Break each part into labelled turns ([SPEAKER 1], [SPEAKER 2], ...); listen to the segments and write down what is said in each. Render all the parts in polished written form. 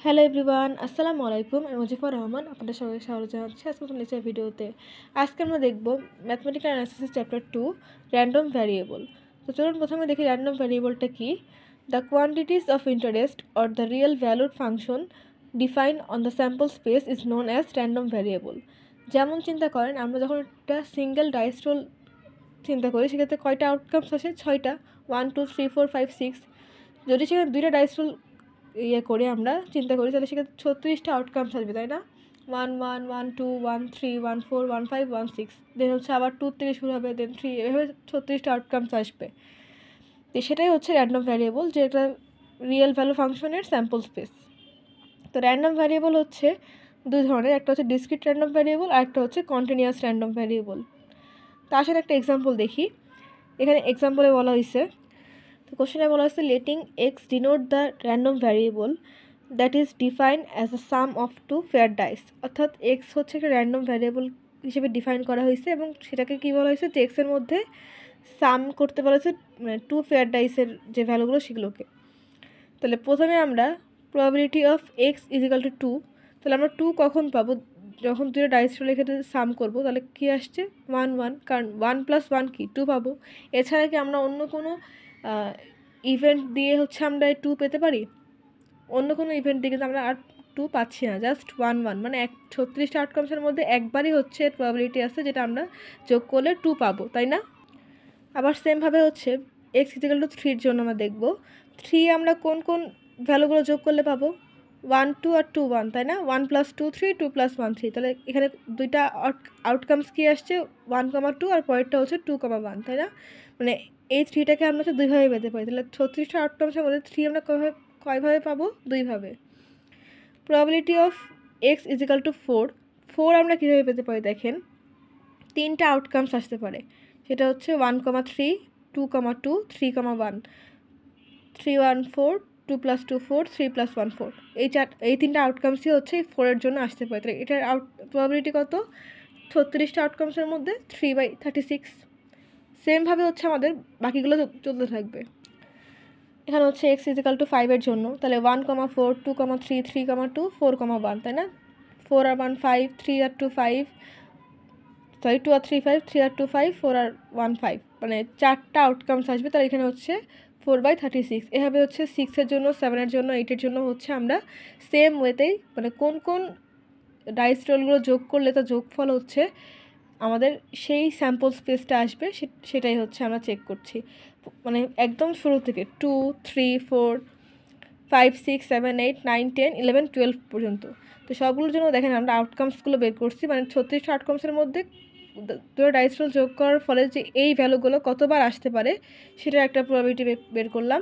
[SPEAKER 1] Hello everyone, আসসালামু আলাইকুম। আমি মুজিবুর রহমান, আপনাদের সবাইকে স্বাগত জানাচ্ছি আজকে নতুন লেকচার ভিডিওতে। আজকে আমরা দেখব mathematical analysis chapter 2 random variable. তো চলুন প্রথমে দেখি র্যান্ডম ভ্যারিয়েবলটা কি। The quantities of interest or the real valued function defined on the sample space is known as random variable. যেমন চিন্তা করেন, আমরা যখন একটা সিঙ্গেল ডাইস রোল চিন্তা করি, সেক্ষেত্রে কয়টা আউটকামস আসে? 6টা, 1 2 3 4 5 6। যদি সেখানে 2টা ডাইস রোল করি, আমরা চিন্তা করি, তাহলে সেক্ষেত্রে 36টা আউটকামস আসবে, তাই না? 1 1 1 2 1 3 1 4 1 5 1 6, দেন হচ্ছে আবার 2 থেকে শুরু হবে, দেন 3, এভাবে 36টা আউটকামস আসবে। তো সেটাই হচ্ছে র্যান্ডম ভ্যারিয়েবল, যে একটা রিয়েল ভ্যালু ফাংশনের স্যাম্পল স্পেস। তো র্যান্ডম ভ্যারিয়েবল হচ্ছে দুই ধরনের, একটা হচ্ছে ডিসক্রিট র্যান্ডম ভ্যারিয়েবল আর একটা হচ্ছে কন্টিনিউয়াস র্যান্ডম ভ্যারিয়েবল। তার সাথে একটা এক্সাম্পল দেখি। এখানে এক্সাম্পলে বলা হয়েছে, তো কোশ্চেনে বলা হয়েছে letting X denote the random variable that is defined as a sum of two fair dice. অর্থাৎ এক্স হচ্ছে একটা র্যান্ডম ভ্যারিয়েবল হিসেবে ডিফাইন করা হয়েছে এবং সেটাকে কী বলা হয়েছে, যে এক্সের মধ্যে সাম করতে বলা হয়েছে, মানে টু ফেয়ার ডাইসের যে ভ্যালুগুলো সেগুলোকে। তাহলে প্রথমে আমরা probability of X is equal to 2, তাহলে আমরা 2 কখন পাবো? যখন দুটো ডাইস রোল এখানে সাম করবো, তাহলে কী আসছে? 1 1, কারণ 1 + 1 কি 2 পাবো। এছাড়া কি আমরা অন্য কোনো ইভেন্ট দিয়ে হচ্ছে আমরা 2 পেতে পারি? অন্য কোনো ইভেন্ট দিয়ে কিন্তু আমরা আর 2 পাচ্ছি না, জাস্ট 1 1, মানে 36টা আউটকামসের মধ্যে একবারই হচ্ছে এর প্রবাবিলিটি আছে, যেটা আমরা যোগ করলে 2 পাবো, তাই না? আবার সেমভাবে হচ্ছে এক্স ইজিক্যাল টু 3 জন্য আমরা দেখব 3 আমরা কোন কোন ভ্যালুগুলো যোগ করলে পাবো? 1 2 আর 2 1, তাই না? 1 + 2 3, 2 + 1 3। তাহলে এখানে দুইটা আউটকামস কি আসছে? 1 2 আর পরেরটা হচ্ছে 2 1, তাই না? মানে এই 3টাকে আমরা হচ্ছে দুইভাবে পেতে পারি। তাহলে 36টা আউটকামসের মধ্যে 3 আমরা কয়ভাবে পাবো? দুইভাবে। Probability of X is equal to 4, 4 আমরা কীভাবে পেতে পারি? দেখেন, 3টা আউটকামস আসতে পারে, সেটা হচ্ছে 1 3 2 2 3 1, 3 1 4, 2 + 2 4, 3 + 1 4। এই 3টা আউটকামসই হচ্ছে 4-এর জন্য আসতে পারে। তাহলে এটার প্রবাবিলিটি কত? 36টা আউটকামসের মধ্যে 3/36। সেমভাবে হচ্ছে আমাদের বাকিগুলো চলতে থাকবে। এখানে হচ্ছে এক্স ইজিক্যাল টু 5-এর জন্য, তাহলে 1 4 2 3 3 2 4 1, তাই না? 4 আর 1 5, 3 আর 2 5, 2 আর 3 5, 3 আর 2 5, 4 আর 1 5, মানে 4টা আউটকামস আসবে। তার এখানে হচ্ছে 4/36। এভাবে হচ্ছে 6-এর জন্য, 7-এর জন্য, 8-এর জন্য হচ্ছে আমরা সেম ওয়েতেই, মানে কোন কোন ডাইস রোলগুলো যোগ করলে তার যোগফল হচ্ছে আমাদের সেই স্যাম্পল স্পেসটা আসবে, সেটাই হচ্ছে আমরা চেক করছি। মানে একদম শুরু থেকে 2 3 4 5 6 7 8 9 10 11 12 পর্যন্ত। তো সবগুলোর জন্য দেখেন আমরা আউটকামসগুলো বের করছি, মানে 36টা আউটকামসের মধ্যে দুটো ডাইস রোল যোগ করার ফলে যে এই ভ্যালুগুলো কতবার আসতে পারে সেটার একটা প্রবাবিলিটি বের করলাম।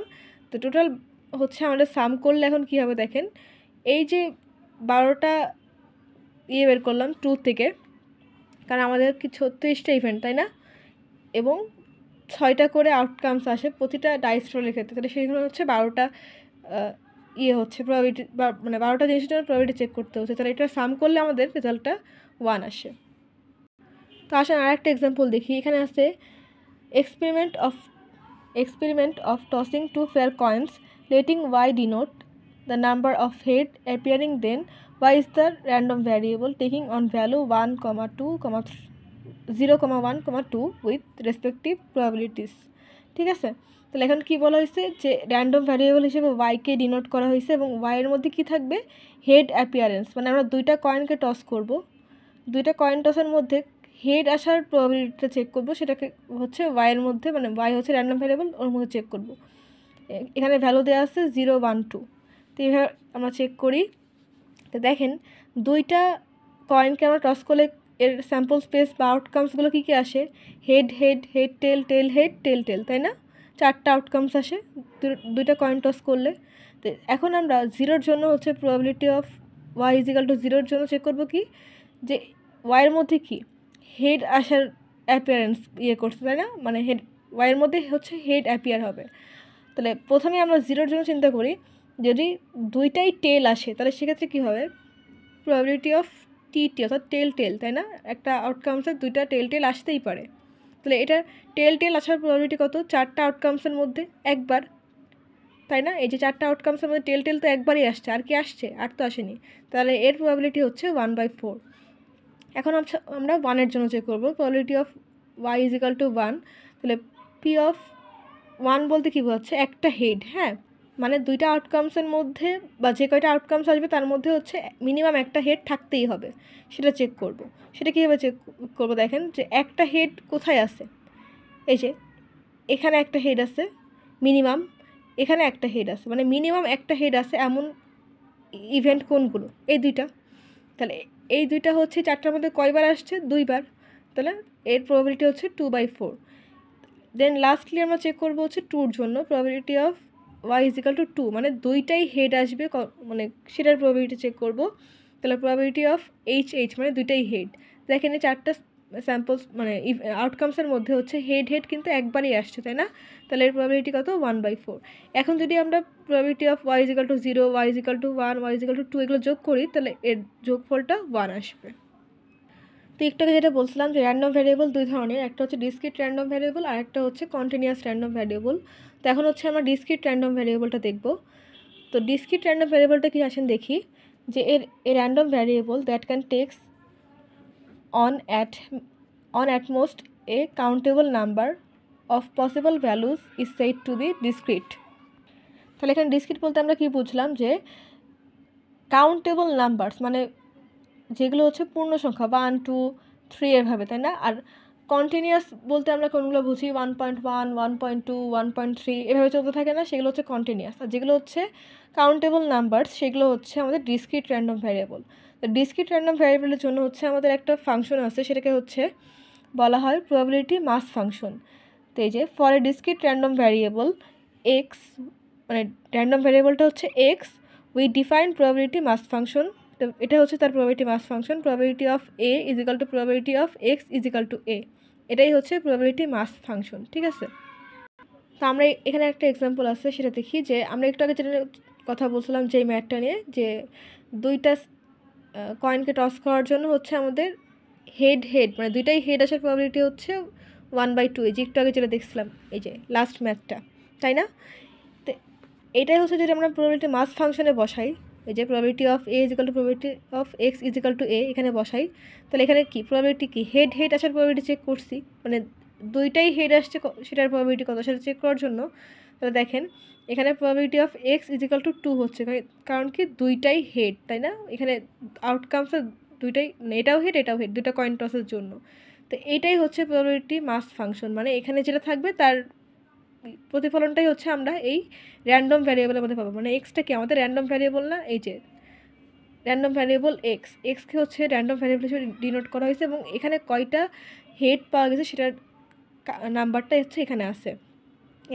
[SPEAKER 1] তো টোটাল হচ্ছে আমাদের সাম করলে এখন কী হবে দেখেন, এই যে 12টা বের করলাম 2 থেকে, কারণ আমাদের কি 36টা ইভেন্ট, তাই না? এবং 6টা করে আউটকামস আসে প্রতিটা ডাইস রোলের ক্ষেত্রে, তাহলে সেইগুলো হচ্ছে 12টা হচ্ছে প্রবাবিলিটি, মানে 12টা জিনিসের জন্য প্রবাবিলিটি চেক করতে হচ্ছে। তাহলে এটা সাম করলে আমাদের রেজাল্টটা 1 আসে। তো আসেন আর একটা এক্সাম্পল দেখি। এখানে আছে experiment of tossing 2 fair coins, letting y denote the number of head appearing, then y is the random variable taking on value 1 2 0 1 2 with respective probabilities। ঠিক আছে? তাহলে এখন কি বলা হয়েছে, যে র্যান্ডম ভ্যারিয়েবল হিসেবে ওয়াইকে ডিনোট করা হয়েছে এবং ওয়াইয়ের মধ্যে কি থাকবে? Head appearance. মানে আমরা দুইটা কয়েনকে টস করব, দুইটা কয়েন টসের মধ্যে হেড আসার প্রবাবিলিটিটা চেক করব, সেটাকে হচ্ছে ওয়াইয়ের মধ্যে, মানে ওয়াই হচ্ছে র্যান্ডম ভ্যারিয়েবল, ওর মধ্যে চেক করব। এখানে ভ্যালু দেওয়া আছে 0 1 2। তো এইভাবে আমরা চেক করি। তো দেখেন, দুইটা কয়েনকে আমরা টস করলে এর স্যাম্পল স্পেস বা আউটকামসগুলো কী কী আসে? Head head head tail tail head tail tail, তাই না? 4টা আউটকামস আসে দুইটা কয়েন টস করলে। তো এখন আমরা 0-র জন্য হচ্ছে probability of Y is equal to 0-র জন্য চেক করব কি, যে ওয়াইয়ের মধ্যে কি হেড আসার অ্যাপিয়ারেন্স করছে, তাই না? মানে ওয়াইয়ের মধ্যে হচ্ছে হেড অ্যাপিয়ার হবে। তাহলে প্রথমে আমরা 0-র জন্য চিন্তা করি, যদি দুইটাই টেল আসে তাহলে সেক্ষেত্রে কী হবে? প্রবাবিলিটি অফ টি অর্থাৎ টেল টেল, তাই না? একটা আউটকামসের দুইটা টেল টেল আসতেই পারে। তাহলে এটা টেল টেল আসার প্রবাবিলিটি কত? 4টা আউটকামসের মধ্যে একবার। তাই না? এই যে 4টা আউটকামসের মধ্যে টেল তো একবারই আসছে, আর কি আসছে? আর তো আসেনি। তাহলে এর প্রবাবিলিটি হচ্ছে 1/4। এখন আমরা 1 এর জন্য চেক করবো। Probability of y is equal two 1। তাহলে পি অফ 1 বলতে কী বোঝাচ্ছে? একটা হেড, হ্যাঁ, মানে 2টা আউটকামসের মধ্যে বা যে কয়টা আউটকামস আসবে তার মধ্যে হচ্ছে মিনিমাম একটা হেড থাকতেই হবে, সেটা চেক করব। সেটা কীভাবে চেক করবো? দেখেন যে একটা হেড কোথায় আছে। এই যে এখানে একটা হেড আছে মিনিমাম, এখানে একটা হেড আছে, মানে মিনিমাম একটা হেড আছে এমন ইভেন্ট কোনগুলো? এই 2টা। তাহলে এই 2টা হচ্ছে 4টার মধ্যে কয়বার আসছে? 2বার। তাহলে এর প্রবাবিলিটি হচ্ছে 2/4। দেন লাস্টলি আমরা চেক করবো হচ্ছে 2-র জন্য। Probability of y is equal two 2, মানে 2টাই হেড আসবে, মানে সেটার প্রবাবিলিটি চেক করব। তাহলে প্রবাবিলিটি অফ h মানে 2টাই হেড। দেখেন এই 4টা স্যাম্পলস মানে আউটকামসের মধ্যে হচ্ছে হেড কিন্তু একবারই আসছে, তাই না? তাহলে এর প্রবাবিলিটি কত? 1/4। এখন যদি আমরা probability of y is equal two 0, y is equal two 1, y is equal two 2 এগুলো যোগ করি, তাহলে এর যোগফলটা 1 আসবে। তো একটু আগে যেটা বলছিলাম যে র্যান্ডম ভ্যারিয়েবল 2 ধরনের, একটা হচ্ছে ডিসক্রিট র্যান্ডম ভ্যারিয়েবল আর একটা হচ্ছে কন্টিনিউয়াস র্যান্ডম ভ্যারিয়েবল। তো এখন হচ্ছে আমরা ডিসক্রিট র্যান্ডম ভ্যারিয়েবলটা দেখব। তো ডিসক্রিট র্যান্ডম ভ্যারিয়েবলটা কি আসেন দেখি, যে a random variable that can takes on at most a countable number of possible values is said to be discrete। তাহলে এখানে ডিসক্রিট বলতে আমরা কি বুঝলাম, যে কাউন্টেবল নাম্বারস মানে যেগুলো হচ্ছে পূর্ণ সংখ্যা 1, 2, 3 এভাবে, তাই না? আর কন্টিনিউয়াস বলতে আমরা কোনগুলো বুঝি? 1.1, 1.2, 1.3 এভাবে চলতে থাকে না, সেগুলো হচ্ছে কন্টিনিউয়াস। আর যেগুলো হচ্ছে কাউন্টেবল নাম্বারস সেগুলো হচ্ছে আমাদের ডিসক্রিট র্যান্ডম ভ্যারিয়েবল। তো ডিসক্রিট র্যান্ডম ভ্যারিয়েবলের জন্য হচ্ছে আমাদের একটা ফাংশন আছে, সেটাকে হচ্ছে বলা হয় প্রবাবিলিটি মাস ফাংশন। তো এই যে for a discrete random variable X, মানে র্যান্ডম ভ্যারিয়েবলটা হচ্ছে X, we define probability mass function. তো এটা হচ্ছে তার probability mass function. Probability of A is equal to probability of X is equal to A, এটাই হচ্ছে প্রবাবিলিটি মাস ফাংশন, ঠিক আছে? তো আমরা এখানে একটা এক্সাম্পল আছে, সেটা দেখি। যে আমরা একটু আগে যেটা কথা বলছিলাম যে ম্যাথটা নিয়ে, যে 2টা কয়েনকে টস করার জন্য হচ্ছে আমাদের হেড মানে 2টাই হেড আসার প্রবাবিলিটি হচ্ছে 1/2, এই যে একটু আগে যেটা দেখছিলাম এই যে লাস্ট ম্যাথটা, তাই না? তো এটাই হচ্ছে যদি আমরা প্রবাবিলিটি মাস ফাংশনে বসাই, এই যে probability of A is equal to probability of X is equal to A এখানে বসাই, তাহলে এখানে কি প্রবাবিলিটি কি হেড আসার প্রবাবিলিটি চেক করছি, মানে 2টাই হেড আসছে, সেটার প্রবাবিলিটি কত সেটা চেক করার জন্য। তাহলে দেখেন এখানে probability of X is equal two 2 হচ্ছে, কারণ কি 2টাই হেড, তাই না? এখানে আউটকামসের 2টাই, মানে এটাও হেড 2টা কয়েন টসের জন্য। তো এইটাই হচ্ছে প্রবাবিলিটি মাস ফাংশন, মানে এখানে যেটা থাকবে তার প্রতিফলনটাই হচ্ছে আমরা এই র্যান্ডম ভ্যারিয়েবলের মধ্যে পাবো। মানে এক্সটা কি আমাদের র্যান্ডম ভ্যারিয়েবল না? এই যে র্যান্ডম ভ্যারিয়েবল এক্সকে হচ্ছে র্যান্ডম ভ্যারিয়েবল হিসেবে ডিনোট করা হয়েছে, এবং এখানে কয়টা হেড পাওয়া গেছে সেটার নাম্বারটা হচ্ছে এখানে আছে।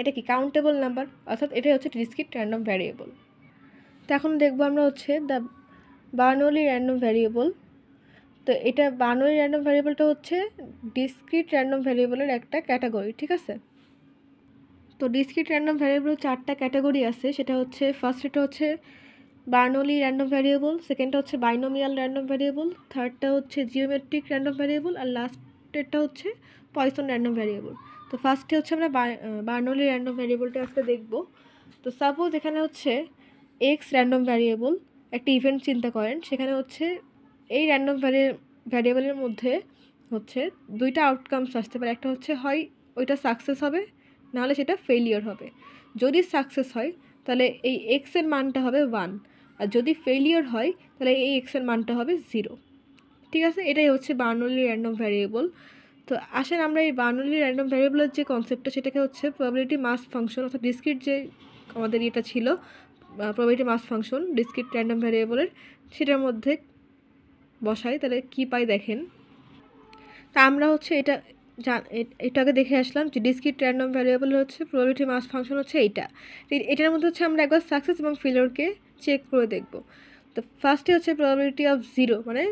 [SPEAKER 1] এটা কি কাউন্টেবল নাম্বার, অর্থাৎ এটাই হচ্ছে ডিসক্রিট র্যান্ডম ভ্যারিয়েবল। তো এখন দেখবো আমরা হচ্ছে দ্য বার্নৌলি র্যান্ডম ভ্যারিয়েবল। তো এটা বার্নৌলি র্যান্ডম ভ্যারিয়েবলটা হচ্ছে ডিসক্রিট র্যান্ডম ভ্যারিয়েবলের একটা ক্যাটাগরি, ঠিক আছে? তো ডিসক্রিট র্যান্ডম ভ্যারিয়েবলের 4টা ক্যাটাগরি আছে, সেটা হচ্ছে ফার্স্টটা হচ্ছে বার্নৌলি র্যান্ডম ভ্যারিয়েবল, সেকেন্ডটা হচ্ছে বাইনোমিয়াল র্যান্ডম ভ্যারিয়েবল, থার্ডটা হচ্ছে জিওমেট্রিক র্যান্ডম ভ্যারিয়েবল, আর লাস্টেরটা হচ্ছে পয়সন র্যান্ডম ভ্যারিয়েবল। তো ফার্স্টে হচ্ছে আমরা বার্নৌলি র্যান্ডম ভ্যারিয়েবলটা আজকে দেখব। তো সাপোজ এখানে হচ্ছে এক্স র্যান্ডম ভ্যারিয়েবল, একটা ইভেন্ট চিন্তা করেন, সেখানে হচ্ছে এই র্যান্ডম ভ্যারিয়েবলের মধ্যে হচ্ছে 2টা আউটকামস আসতে পারে। একটা হচ্ছে হয় ওইটা সাকসেস হবে, নাহলে সেটা ফেলিওর হবে। যদি সাকসেস হয় তাহলে এই এক্সের মানটা হবে 1, আর যদি ফেলিওর হয় তাহলে এই এক্সের মানটা হবে 0, ঠিক আছে? এটাই হচ্ছে বার্নৌলি র্যান্ডম ভ্যারিয়েবল। তো আসেন আমরা এই বার্নৌলি র্যান্ডম ভ্যারিয়েবলের যে কনসেপ্টটা, সেটাকে হচ্ছে প্রবাবিলিটি মাস ফাংশন, অর্থাৎ ডিসক্রিট যে আমাদের এটা ছিল probability mass function discrete random ভ্যারিয়েবলের, সেটার মধ্যে বসাই, তাহলে কি পাই দেখেন। তা আমরা হচ্ছে এটাকে দেখে আসলাম যে ডিসক্রিট র্যান্ডম ভ্যারিয়েবল হচ্ছে প্রবাবিলিটি মাস ফাংশন হচ্ছে এটার মধ্যে হচ্ছে আমরা একবার সাকসেস এবং ফেলিওরকে চেক করে দেখব। তো ফার্স্টে হচ্ছে প্রবাবিলিটি অফ 0, মানে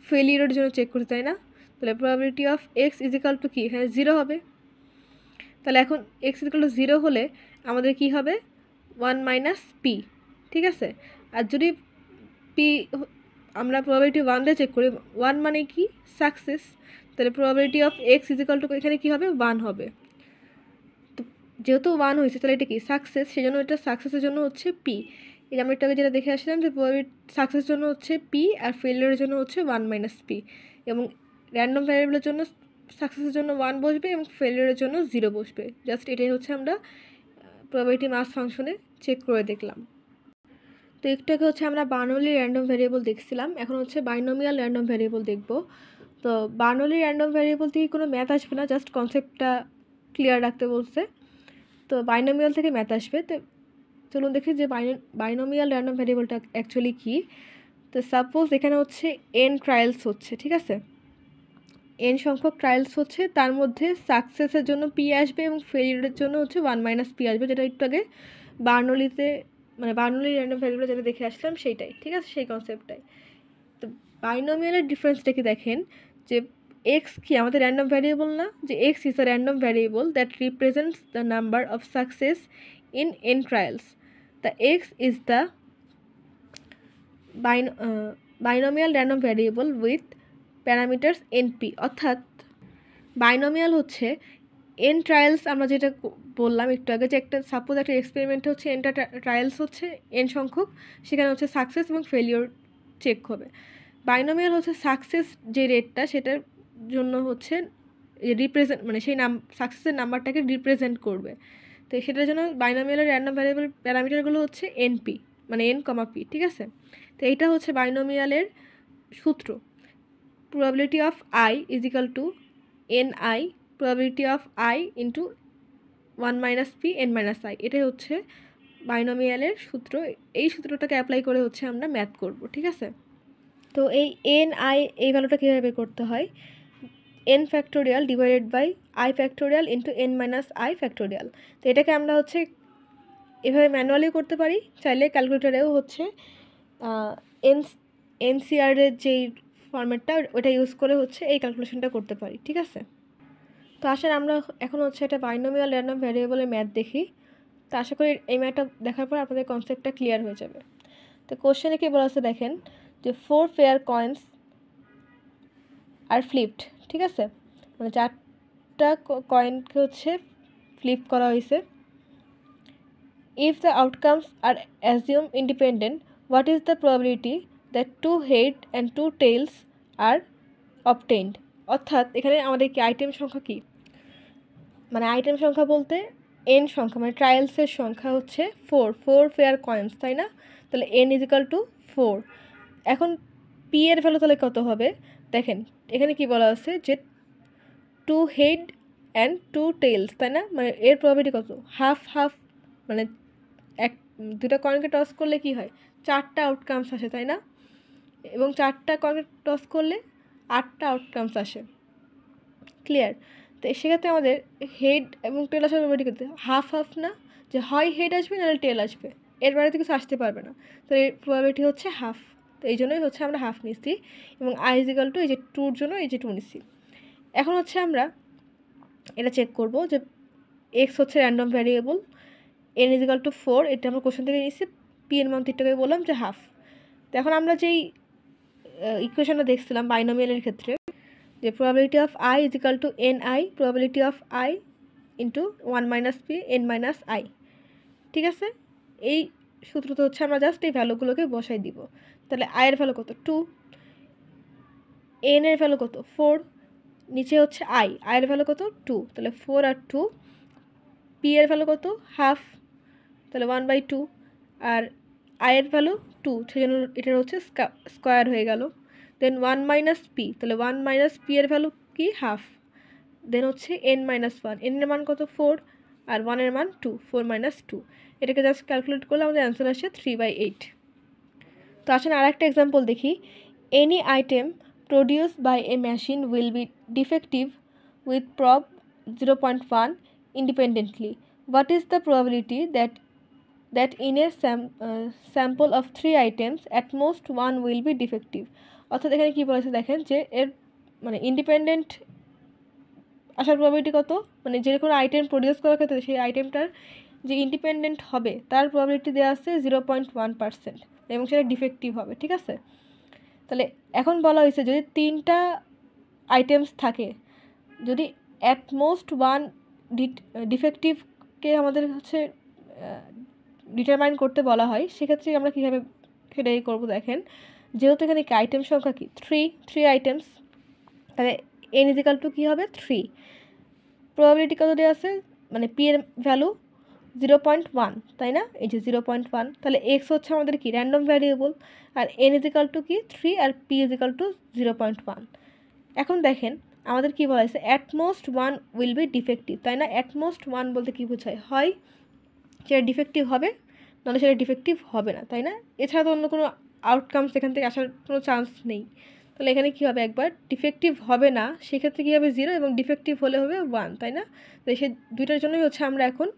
[SPEAKER 1] ফেলিওরের জন্য চেক করতে, তাই না? তাহলে probability of X is equal two কি, এখানে 0 হবে। তাহলে এখন এক্স ইজ ইকাল টু 0 হলে আমাদের কি হবে 1 মাইনাস পি, ঠিক আছে? আর যদি পি আমরা প্রবাবিলিটি 1 দিয়ে চেক করি, 1 মানে কি সাকসেস, তাহলে probability of X is equal two এখানে কী হবে 1 হবে। তো যেহেতু 1 হয়েছে তাহলে এটা কি সাকসেস, সেজন্য এটা সাকসেসের জন্য হচ্ছে পি। এই আমরা একটু আগে যেটা দেখে আসলাম যে সাকসেসের জন্য হচ্ছে পি আর ফেলিয়ারের জন্য হচ্ছে 1 - পি, এবং র্যান্ডম ভ্যারিয়েবলের জন্য সাকসেসের জন্য 1 বসবে এবং ফেলিয়ারের জন্য 0 বসবে। জাস্ট এটাই হচ্ছে আমরা প্রবাবিলিটি মাস ফাংশনে চেক করে দেখলাম। তো একটু আগে হচ্ছে আমরা বার্নৌলি র্যান্ডম ভ্যারিয়েবল দেখছিলাম, এখন হচ্ছে বাইনোমিয়াল র্যান্ডম ভ্যারিয়েবল দেখব। তো বার্নৌলি র্যান্ডম ভ্যারিয়েবল থেকে কোনো ম্যাথ আসবে না, জাস্ট কনসেপ্টটা ক্লিয়ার রাখতে বলছে। তো বাইনোমিয়াল থেকে ম্যাথ আসবে। তো চলুন দেখি যে বাইনোমিয়াল র্যান্ডম ভ্যারিয়েবলটা অ্যাকচুয়ালি কী। তো সাপোজ এখানে হচ্ছে n ট্রায়ালস হচ্ছে, ঠিক আছে, n সংখ্যক ট্রায়ালস হচ্ছে, তার মধ্যে সাকসেসের জন্য p আসবে এবং ফেলিয়ারের জন্য হচ্ছে 1 - p আসবে, যেটা একটু আগে বার্নৌলিতে মানে বার্নৌলি র্যান্ডম ভ্যারিয়েবল যেটা দেখে আসলাম সেইটাই, ঠিক আছে, সেই কনসেপ্টটাই। তো বাইনোমিয়ালের ডিফারেন্সটা কি দেখেন যে x কি আমাদের র্যান্ডম ভ্যারিয়েবল না, যে x is a random variable that represents the number of success in n trials. The x is the binomial random variable with parameters np, অর্থাৎ বাইনোমিয়াল হচ্ছে n ট্রায়ালস, আমরা যেটা বললাম একটু আগে যে একটা সাপোজ একটা এক্সপেরিমেন্টে হচ্ছে nটা ট্রায়ালস হচ্ছে n সংখ্যক, সেখানে হচ্ছে সাকসেস এবং ফেলিওর চেক হবে। বাইনোমিয়াল হচ্ছে সাকসেস যে রেটটা সেটার জন্য হচ্ছে রিপ্রেজেন্ট মানে সেই সাকসেসের নাম্বারটাকে রিপ্রেজেন্ট করবে। তো সেটার জন্য বাইনোমিয়ালের র্যান্ডম ভ্যারিয়েবল প্যারামিটারগুলো হচ্ছে np মানে n, p, ঠিক আছে। তো এইটা হচ্ছে বাইনোমিয়ালের সূত্র, probability of I is equal to ni probability of I into 1 - p n - i, এটাই হচ্ছে বাইনোমিয়ালের সূত্র। এই সূত্রটাকে অ্যাপ্লাই করে হচ্ছে আমরা ম্যাথ করব, ঠিক আছে। তো এই ni এই ভ্যালুটা কীভাবে বের করতে হয়, n factorial divided by i factorial into n - i factorial. তো এটাকে আমরা হচ্ছে এভাবে ম্যানুয়ালি করতে পারি, চাইলে ক্যালকুলেটারেও হচ্ছে এনসিআরের যেই ফরম্যাটটা ওটা ইউজ করে হচ্ছে এই ক্যালকুলেশনটা করতে পারি, ঠিক আছে। তো আসেন আমরা এখন হচ্ছে একটা বাইনোমিয়াল র্যান্ডম ভ্যারিয়েবলের ম্যাথ দেখি। তো আশা করি এই ম্যাথটা দেখার পর আপনাদের কনসেপ্টটা ক্লিয়ার হয়ে যাবে। তো কোশ্চেনে কী বলা আছে দেখেন যে 4 পেয়ার কয়েন্স আর ফ্লিপড, ঠিক আছে, মানে 4টা কয়েনকে হচ্ছে ফ্লিপ করা হয়েছে। If the outcomes are assumed independent, what is the probability that 2 head and 2 tails are obtained? অর্থাৎ এখানে আমাদের কি আইটেম সংখ্যা কি, মানে আইটেম সংখ্যা বলতে n সংখ্যা মানে ট্রায়ালসের সংখ্যা হচ্ছে 4 পেয়ার কয়েন্স, তাই না। তাহলে n = 4। এখন p এর ভ্যালু তাহলে কত হবে দেখেন, এখানে কি বলা আছে যে 2 হেড অ্যান্ড 2 টেলস, তাই না, মানে এর প্রবাবিলিটি কত, হাফ হাফ, মানে দুটো কয়েনকে টস করলে কি হয় 4টা আউটকামস আসে, তাই না, এবং 4টা কয়েনকে টস করলে 8টা আউটকামস আসে, ক্লিয়ার। তো সেক্ষেত্রে আমাদের হেড এবং টেল আসার প্রবাবিলিটি কত, হাফ হাফ না, যে হয় হেড আসবে নাহলে টেল আসবে, এর বাড়িতে কিছু আসতে পারবে না, তো এর প্রবাবিলিটি হচ্ছে হাফ। তো এই জন্যই হচ্ছে আমরা হাফ নিচ্ছি, এবং i = এই যে 2-র জন্য এই যে 2 নিচ্ছি। এখন হচ্ছে আমরা এটা চেক করব যে x হচ্ছে র্যান্ডম ভ্যারিয়েবল, n = 4, এটা আমরা কোশ্চেন থেকে নিচ্ছি, p এর মান তিনটাকে বললাম যে হাফ। তো এখন আমরা যেই ইকুয়েশনটা দেখছিলাম বাইনোমিয়ালের ক্ষেত্রে যে probability of I is equal to ni probability of I into 1 - p n - i, ঠিক আছে। এই সূত্রটা হচ্ছে আমরা জাস্ট এই ভ্যালুগুলোকে বসাই দিব। তাহলে i এর ভ্যালু কত 2, n এর ভ্যালু কত 4, নিচে হচ্ছে i এর ভ্যালু কত 2, তাহলে 4 আর 2, p এর ভ্যালু কত হাফ, তাহলে 1/2, আর i এর ভ্যালু 2, সেজন্য এটার হচ্ছে স্কোয়ার হয়ে গেল। দেন 1 - p, তাহলে 1 - p এর ভ্যালু কি হাফ, দেন হচ্ছে n - 1, n এর মান কত 4 আর 1 এর মান 2, 4 - 2, এটাকে জাস্ট ক্যালকুলেট করলে আমাদের অ্যান্সার আসে 3/8। তো আসেন আর একটা এক্সাম্পল দেখি। Any item produced by a machine will be defective with prob 0.1 independently. What is the probability that in a sample of 3 items at most one will be defective? অর্থাৎ এখানে কী বলেছে দেখেন যে এর মানে ইন্ডিপেন্ডেন্ট আসার প্রবাবিলিটি কত, মানে যে কোনো আইটেম প্রডিউস করার ক্ষেত্রে সেই আইটেমটার যে ইন্ডিপেন্ডেন্ট হবে তার প্রবাবিলিটি দেওয়া আছে 0.1% এবং সেটা ডিফেক্টিভ হবে, ঠিক আছে। তাহলে এখন বলা হয়েছে যদি 3টা আইটেমস থাকে, যদি অ্যাট মোস্ট ওয়ান ডিফেক্টিভ কে আমাদের হচ্ছে ডিটারমাইন করতে বলা হয়, সেক্ষেত্রে আমরা কীভাবে সেটাই করবো। দেখেন, যেহেতু এখানে কি আইটেম সংখ্যা কি 3 আইটেমস, তাহলে n ইজিক্যাল টু কী হবে 3। প্রবাবিলিটি কত দেওয়া আছে, মানে পি এর ভ্যালু 0.1, তাই না? এই যে 0.1, তাহলে এক্স হচ্ছে আমাদের কি র্যান্ডম ভ্যারিয়েবল, আর n ইজিক্যাল টু কি 3 আর p ইজিক্যাল টু 0.1। এখন দেখেন আমাদের কি বলা হয়েছে, অ্যাটমোস্ট 1 উইল বি ডিফেক্টিভ, তাই না? অ্যাটমোস্ট 1 বলতে কী বোঝায়, হয় সেটা ডিফেক্টিভ হবে, নাহলে সেটা ডিফেক্টিভ হবে না, তাই না? এছাড়া তো অন্য কোনো আউটকাম সেখান থেকে আসার কোনো চান্স নেই। তাহলে এখানে কী হবে, একবার ডিফেক্টিভ হবে না, সেক্ষেত্রে কী হবে 0, এবং ডিফেক্টিভ হলে হবে 1, তাই না? তো সেই দুইটার জন্যই হচ্ছে আমরা এখন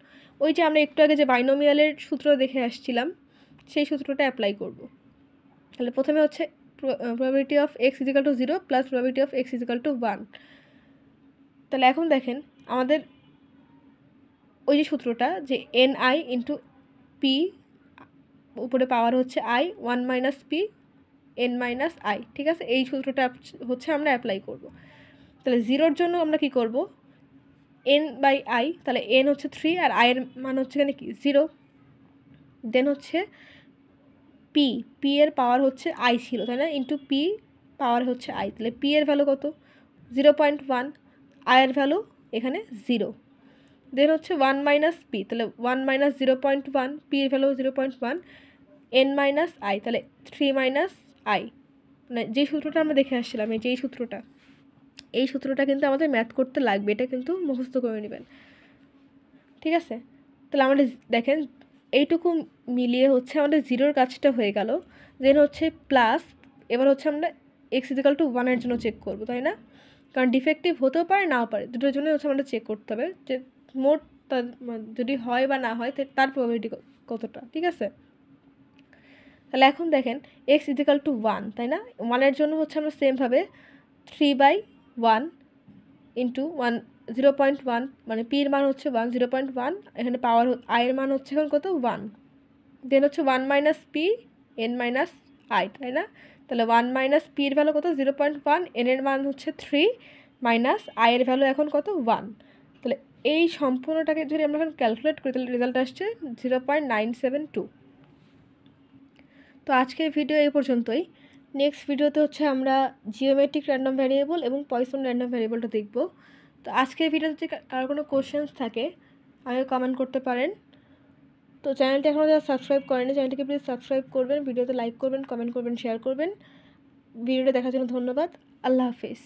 [SPEAKER 1] ওই যে আমরা একটু আগে যে বাইনোমিয়ালের সূত্র দেখে আসছিলাম, সেই সূত্রটা অ্যাপ্লাই করব। তাহলে প্রথমে হচ্ছে probability of X is equal to 0 plus probability of X is equal to 1। তাহলে এখন দেখেন আমাদের ওই যে সূত্রটা, যে এন আই ইন্টু পি, উপরে পাওয়ার হচ্ছে I, 1 minus P N minus I, ঠিক আছে? এই সূত্রটা হচ্ছে আমরা অ্যাপ্লাই করব। তাহলে 0-র জন্য আমরা কি করব, এন বাই আই, তাহলে এন হচ্ছে 3 আর আইয়ের মান হচ্ছে এখানে কি 0। দেন হচ্ছে পি এর পাওয়ার হচ্ছে আই ছিল, তাই না? ইন্টু পি পাওয়ার হচ্ছে আই, তাহলে পি এর ভ্যালু কত 0.1, আয়ের ভ্যালু এখানে 0। দেন হচ্ছে 1 মাইনাস পি, তাহলে 1 মাইনাস 0.1, পি এর ভ্যালু 0.1, এন মাইনাস আই, তাহলে 3 মাইনাস আই, মানে যেই সূত্রটা আমরা দেখে আসছিলাম, এই যে এই সূত্রটা কিন্তু আমাদের ম্যাথ করতে লাগবে, এটা কিন্তু মুখস্থ করে নেবেন, ঠিক আছে? তাহলে আমাদের দেখেন এইটুকু মিলিয়ে হচ্ছে আমাদের 0-র কাজটা হয়ে গেল। দেন হচ্ছে প্লাস, এবার হচ্ছে আমরা এক্স ইজিক্যাল টু 1-এর জন্য চেক করবো, তাই না? কারণ ডিফেক্টিভ হতেও পারে, নাও পারে, দুটোর জন্য হচ্ছে আমাদের চেক করতে হবে যে মোট যদি হয় বা না হয় তার প্রবাবিলিটি কতটা, ঠিক আছে? তাহলে এখন দেখেন এক্স ইজিক্যাল টু 1, তাই না? 1-এর জন্য হচ্ছে আমরা সেমভাবে 3/1 ইন্টু 0.1, মানে পির মান হচ্ছে 1, 0.1, এখানে পাওয়ার আয়ের মান হচ্ছে এখন কত 1। দেন হচ্ছে 1 minus P N minus I, তাই না? তাহলে 1 মাইনাস পির ভ্যালু কত 0.1, এন এর মান হচ্ছে 3 মাইনাস আয়ের ভ্যালু এখন কত 1। তাহলে এই সম্পূর্ণটাকে যদি আমরা এখন ক্যালকুলেট করি, তাহলে রেজাল্ট আসছে 0.972। তো আজকের ভিডিও এই পর্যন্তই। নেক্সট ভিডিওতে হচ্ছে আমরা জিওমেট্রিক র্যান্ডম ভ্যারিয়েবল এবং পয়সন র্যান্ডম ভ্যারিয়েবলটা দেখব। তো আজকের ভিডিওতে যদি কারো কোনো কোশ্চেন্স থাকে আমাকে কমেন্ট করতে পারেন। তো চ্যানেলটি এখনও যারা সাবস্ক্রাইব করেনি, চ্যানেলটিকে প্লিজ সাবস্ক্রাইব করবেন, ভিডিওতে লাইক করবেন, কমেন্ট করবেন, শেয়ার করবেন। ভিডিওটা দেখার জন্য ধন্যবাদ। আল্লাহ হাফেজ।